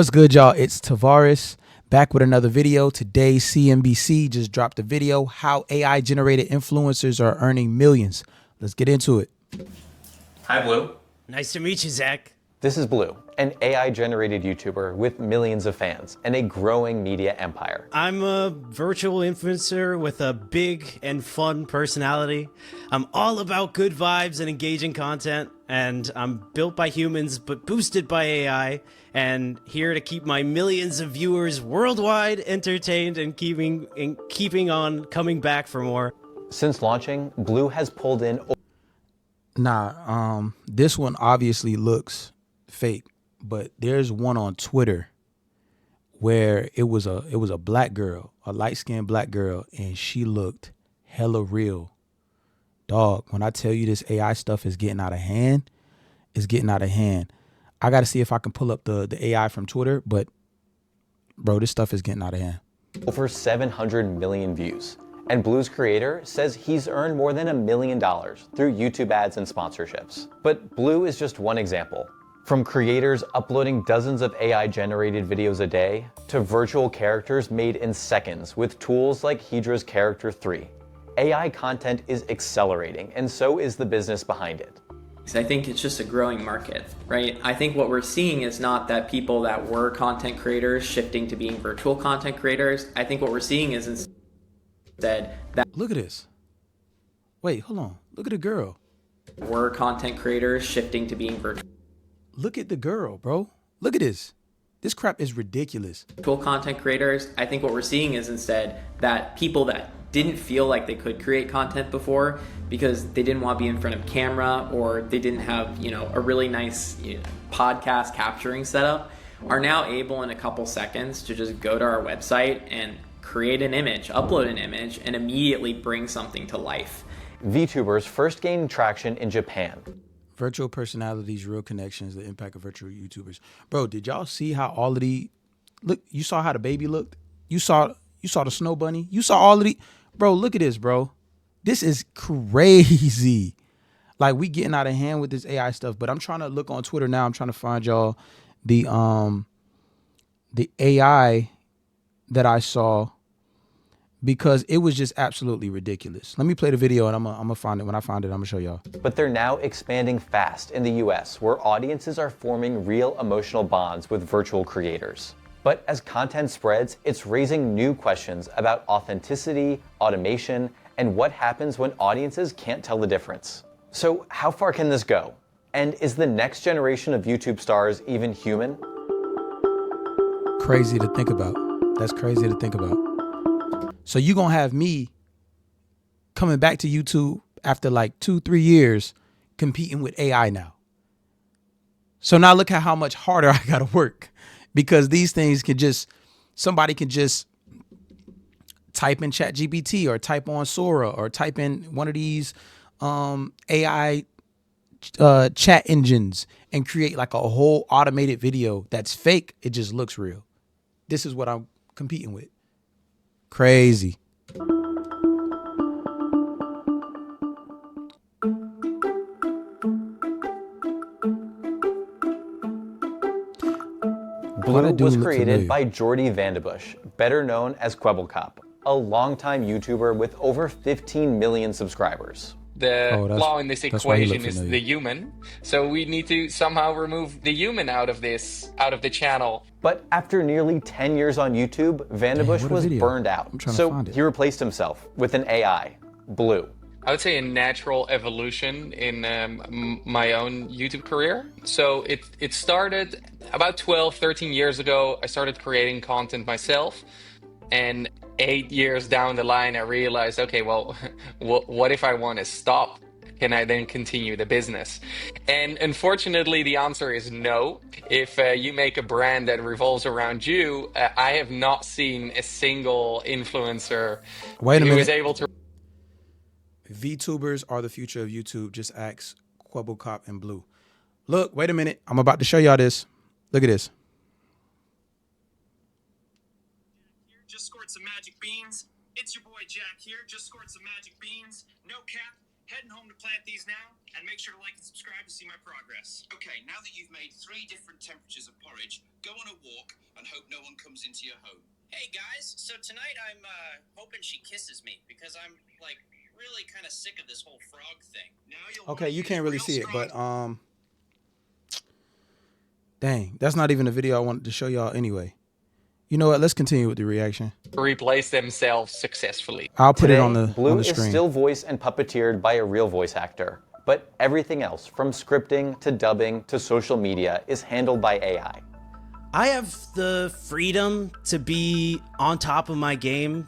What's good, y'all? It's Tavares back with another video. Today, CNBC just dropped a video how AI generated influencers are earning millions. Let's get into it. Hi, Blue. Nice to meet you, Zach. This is Blue, an AI-generated YouTuber with millions of fans and a growing media empire. I'm a virtual influencer with a big and fun personality. I'm all about good vibes and engaging content, and I'm built by humans but boosted by AI, and here to keep my millions of viewers worldwide entertained and keeping on coming back for more. Since launching, Blue has pulled in... This one obviously looks fake, but there's one on Twitter where it was a black girl, a light-skinned black girl, and she looked hella real. Dog, when I tell you this AI stuff is getting out of hand, it's getting out of hand. I got to see if I can pull up the AI from Twitter, but bro, this stuff is getting out of hand. Over 700 million views. And Blue's creator says he's earned more than $1 million through YouTube ads and sponsorships. But Blue is just one example. From creators uploading dozens of AI-generated videos a day, to virtual characters made in seconds with tools like Hydra's Character 3. AI content is accelerating, and so is the business behind it. I think it's just a growing market, right? I think what we're seeing is not that people that were content creators shifting to being virtual content creators. I think what we're seeing is instead that... Look at this. Wait, hold on. Look at the girl. Were content creators shifting to being virtual... Look at the girl, bro. Look at this. This crap is ridiculous. Virtual content creators. I think what we're seeing is instead that people that didn't feel like they could create content before because they didn't want to be in front of camera or they didn't have, a really nice podcast capturing setup are now able in a couple seconds to just go to our website and create an image, upload an image, and immediately bring something to life. VTubers first gained traction in Japan. Virtual personalities, real connections, the impact of virtual YouTubers. Bro, did y'all see how all of the... Look, you saw how the baby looked? You saw the snow bunny? You saw all of the... Bro, look at this, bro. This is crazy. Like, we getting out of hand with this AI stuff, but I'm trying to look on Twitter now. I'm trying to find y'all the AI that I saw because it was just absolutely ridiculous. Let me play the video and I'm gonna find it. When I find it, I'm gonna show y'all. But they're now expanding fast in the US, where audiences are forming real emotional bonds with virtual creators. But as content spreads, it's raising new questions about authenticity, automation, and what happens when audiences can't tell the difference. So how far can this go? And is the next generation of YouTube stars even human? Crazy to think about. That's crazy to think about. So you gonna have me coming back to YouTube after like 2-3 years competing with AI now. So now look at how much harder I gotta work because these things somebody can just type in ChatGPT or type on Sora or type in one of these AI chat engines and create like a whole automated video that's fake. It just looks real. This is what I'm competing with. Crazy. Blue was created by Jordi Vandebush, better known as Kwebbelkop, a longtime YouTuber with over 15 million subscribers. The flaw in this equation is the human, so we need to somehow remove the human out of the channel. But after nearly 10 years on YouTube, Vandebush was burned out, so he replaced himself with an AI, Blue. I would say a natural evolution in my own YouTube career. So it started about 12, 13 years ago. I started creating content myself. And 8 years down the line, I realized, okay, well, what if I want to stop? Can I then continue the business? And unfortunately, the answer is no. If you make a brand that revolves around you, I have not seen a single influencer who is able to... VTubers are the future of YouTube. Just ask Kwebbelkop and Blue. Look, wait a minute. I'm about to show y'all this. Look at this. Just scored some magic beans. It's your boy Jack here. Just scored some magic beans. No cap. Heading home to plant these now, and make sure to like and subscribe to see my progress. Okay, now that you've made 3 different temperatures of porridge, go on a walk and hope no one comes into your home. Hey guys, so tonight I'm hoping she kisses me because I'm like really kind of sick of this whole frog thing. Now you'll Okay, you can't really see it, but dang, that's not even the video I wanted to show y'all anyway. You know what? Let's continue with the reaction. Replace themselves successfully. I'll put Today, it on the Blue is screen. still voiced and puppeteered by a real voice actor, but everything else, from scripting to dubbing to social media, is handled by AI. I have the freedom to be on top of my game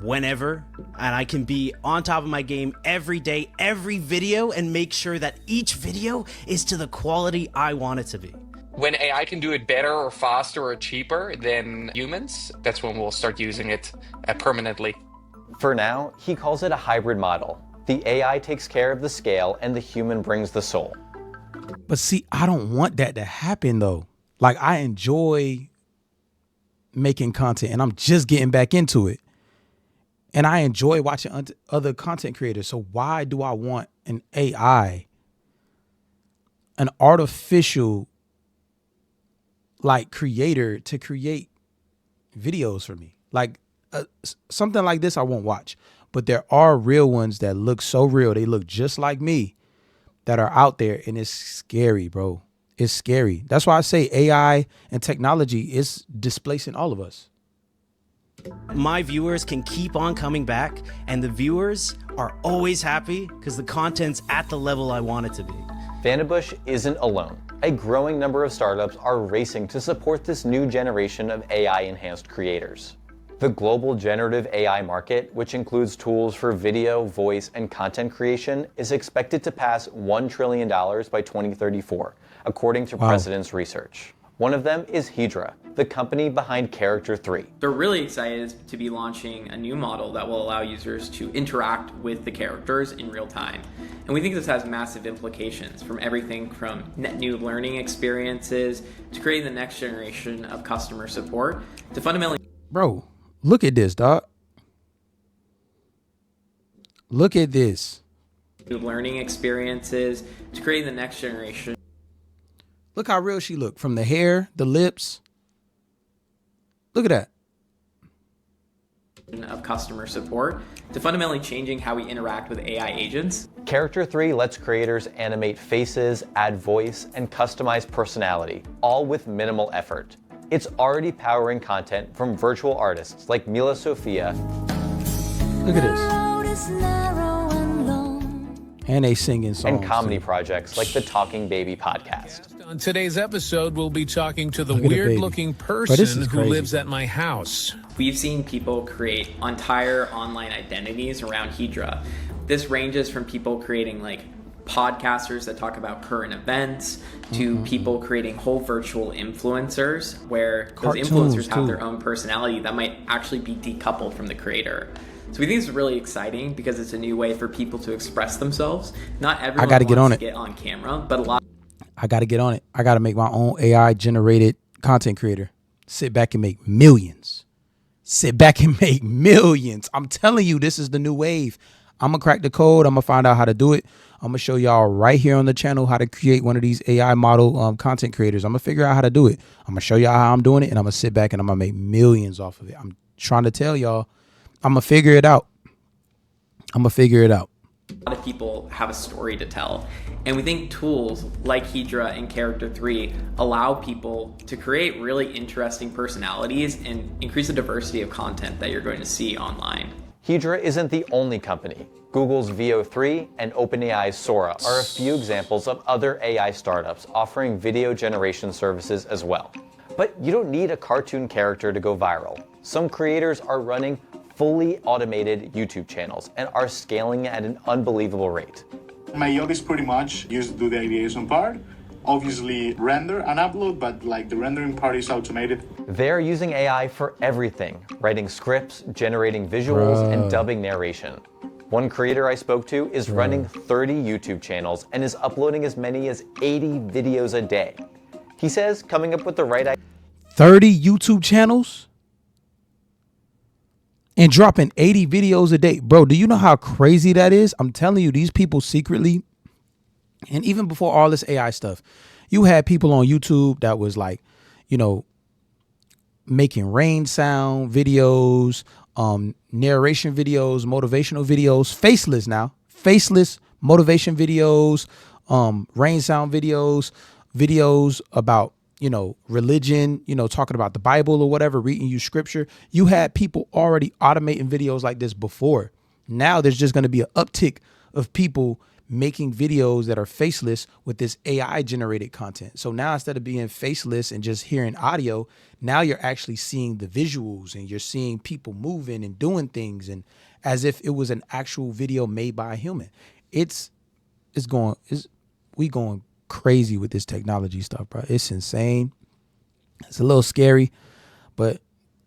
whenever, and I can be on top of my game every day, every video, and make sure that each video is to the quality I want it to be. When AI can do it better or faster or cheaper than humans, that's when we'll start using it permanently. For now, he calls it a hybrid model. The AI takes care of the scale and the human brings the soul. But see, I don't want that to happen though. Like, I enjoy making content and I'm just getting back into it. And I enjoy watching other content creators. So why do I want an AI, an artificial like creator to create videos for me? Like something like this I won't watch. But there are real ones that look so real. They look just like me that are out there, and it's scary, bro. It's scary. That's why I say AI and technology is displacing all of us. My viewers can keep on coming back, and the viewers are always happy because the content's at the level I want it to be. Vanderbush isn't alone. A growing number of startups are racing to support this new generation of AI-enhanced creators. The global generative AI market, which includes tools for video, voice, and content creation, is expected to pass $1 trillion by 2034, according to Precedence Research. One of them is Hydra, the company behind Character 3. They're really excited to be launching a new model that will allow users to interact with the characters in real time. And we think this has massive implications, from everything from net new learning experiences to creating the next generation of customer support to fundamentally... Bro, look at this, dog. Look at this. New learning experiences to creating the next generation. Look how real she looked, from the hair, the lips. Look at that. Of customer support to fundamentally changing how we interact with AI agents. Character 3 lets creators animate faces, add voice, and customize personality, all with minimal effort. It's already powering content from virtual artists like Mila Sofia. Look at this. And they singing songs. And comedy projects like the Talking Baby podcast. On today's episode, we'll be talking to the Look at the weird-looking baby. Bro, this person is who crazy. lives at my house. We've seen people create entire online identities around Hydra. This ranges from people creating like podcasters that talk about current events to people creating whole virtual influencers where Cartoons, those influencers have too. their own personality that might actually be decoupled from the creator. So we think it's really exciting because it's a new way for people to express themselves. Not everyone gotta get wants on to it. get on camera, but a lot I got to get on it. I got to make my own AI generated content creator. Sit back and make millions. Sit back and make millions. I'm telling you, this is the new wave. I'm going to crack the code. I'm going to find out how to do it. I'm going to show y'all right here on the channel how to create one of these AI model content creators. I'm going to figure out how to do it. I'm going to show y'all how I'm doing it, and I'm going to sit back and I'm going to make millions off of it. I'm trying to tell y'all, I'm going to figure it out. I'm going to figure it out. of people have a story to tell. And we think tools like Hydra and Character 3 allow people to create really interesting personalities and increase the diversity of content that you're going to see online. Hydra isn't the only company. Google's VO3 and OpenAI's Sora are a few examples of other AI startups offering video generation services as well. But you don't need a cartoon character to go viral. Some creators are running fully automated YouTube channels and are scaling at an unbelievable rate. My job is pretty much just do the ideation part, obviously render and upload, but like the rendering part is automated. They're using AI for everything, writing scripts, generating visuals, and dubbing narration. One creator I spoke to is running 30 YouTube channels and is uploading as many as 80 videos a day. He says coming up with the right idea. 30 YouTube channels and dropping 80 videos a day. Bro, do you know how crazy that is? I'm telling you, these people secretly, and even before all this AI stuff, you had people on YouTube that was like, you know, making rain sound videos, narration videos, motivational videos, faceless motivation videos, rain sound videos, videos about, you know, religion, you know, talking about the Bible or whatever, reading you scripture. You had people already automating videos like this before. Now there's just going to be an uptick of people making videos that are faceless with this AI generated content. So now instead of being faceless and just hearing audio, now you're actually seeing the visuals and you're seeing people moving and doing things, and as if it was an actual video made by a human. We going crazy with this technology stuff, bro. It's insane. It's a little scary, but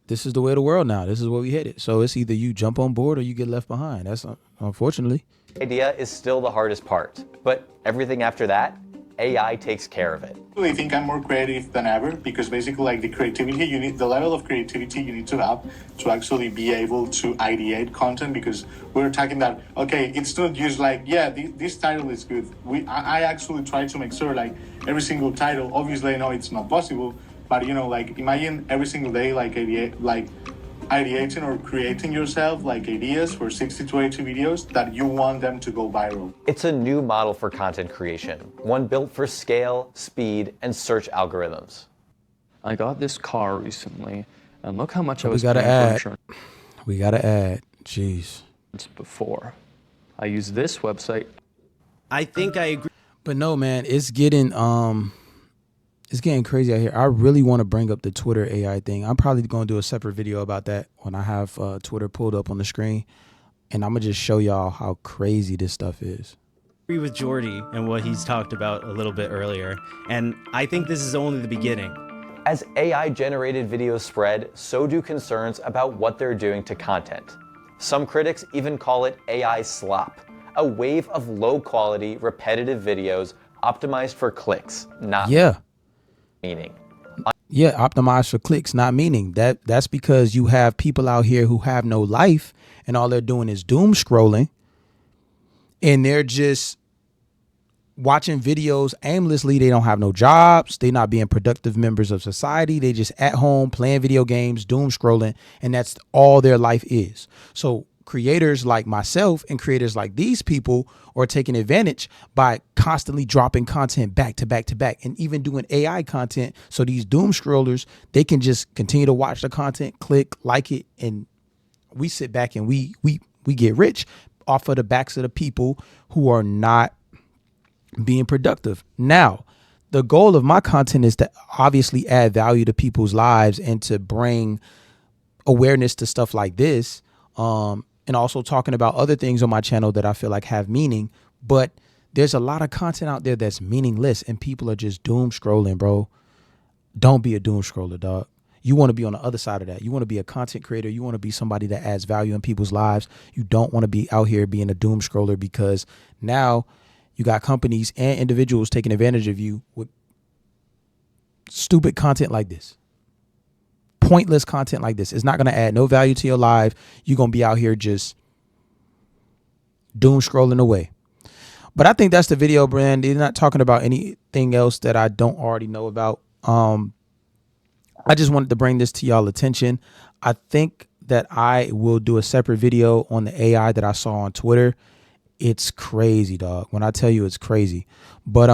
this is the way of the world now. This is where we headed. So it's either you jump on board or you get left behind. That's unfortunately. Idea is still the hardest part, but everything after that, AI takes care of it. I think I'm more creative than ever because basically like the creativity you need, the level of creativity you need to have to actually be able to ideate content, because we're talking that, okay, it's not just like, yeah, this title is good. I actually try to make sure like every single title, obviously I know it's not possible, but you know, like imagine every single day like ideating or creating yourself like ideas for 60 to 80 videos that you want them to go viral. It's a new model for content creation, one built for scale, speed, and search algorithms. I got this car recently, and look how much I was paying for insurance. We gotta add. Jeez. Before. I use this website. I think I agree. But no, man, it's getting crazy out here. I really want to bring up the Twitter AI thing. I'm probably going to do a separate video about that when I have Twitter pulled up on the screen. And I'm going to just show y'all how crazy this stuff is. Agree with Jordy and what he's talked about a little bit earlier. And I think this is only the beginning. As AI-generated videos spread, so do concerns about what they're doing to content. Some critics even call it AI slop, a wave of low-quality, repetitive videos optimized for clicks, not meaning. Yeah, optimized for clicks, not meaning. That's because you have people out here who have no life and all they're doing is doom scrolling, and they're just watching videos aimlessly. They don't have no jobs. They're not being productive members of society. They just at home playing video games, doom scrolling, and that's all their life is. So creators like myself and creators like these people are taking advantage by constantly dropping content back to back to back, and even doing AI content. So these doom scrollers, they can just continue to watch the content, click, like it, and we sit back and we get rich off of the backs of the people who are not being productive. Now, the goal of my content is to obviously add value to people's lives and to bring awareness to stuff like this. And also talking about other things on my channel that I feel like have meaning. But there's a lot of content out there that's meaningless and people are just doom scrolling, bro. Don't be a doom scroller, dog. You want to be on the other side of that. You want to be a content creator. You want to be somebody that adds value in people's lives. You don't want to be out here being a doom scroller, because now you got companies and individuals taking advantage of you with stupid content like this. Pointless content like this. It's not going to add no value to your life. You're going to be out here just doom scrolling away. But I think that's the video, Brand. They're not talking about anything else that I don't already know about. I just wanted to bring this to y'all attention. I think that I will do a separate video on the AI that I saw on Twitter. It's crazy, dog. When I tell you it's crazy. But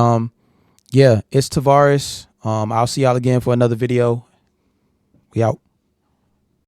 yeah, it's Tavares. I'll see y'all again for another video. We out.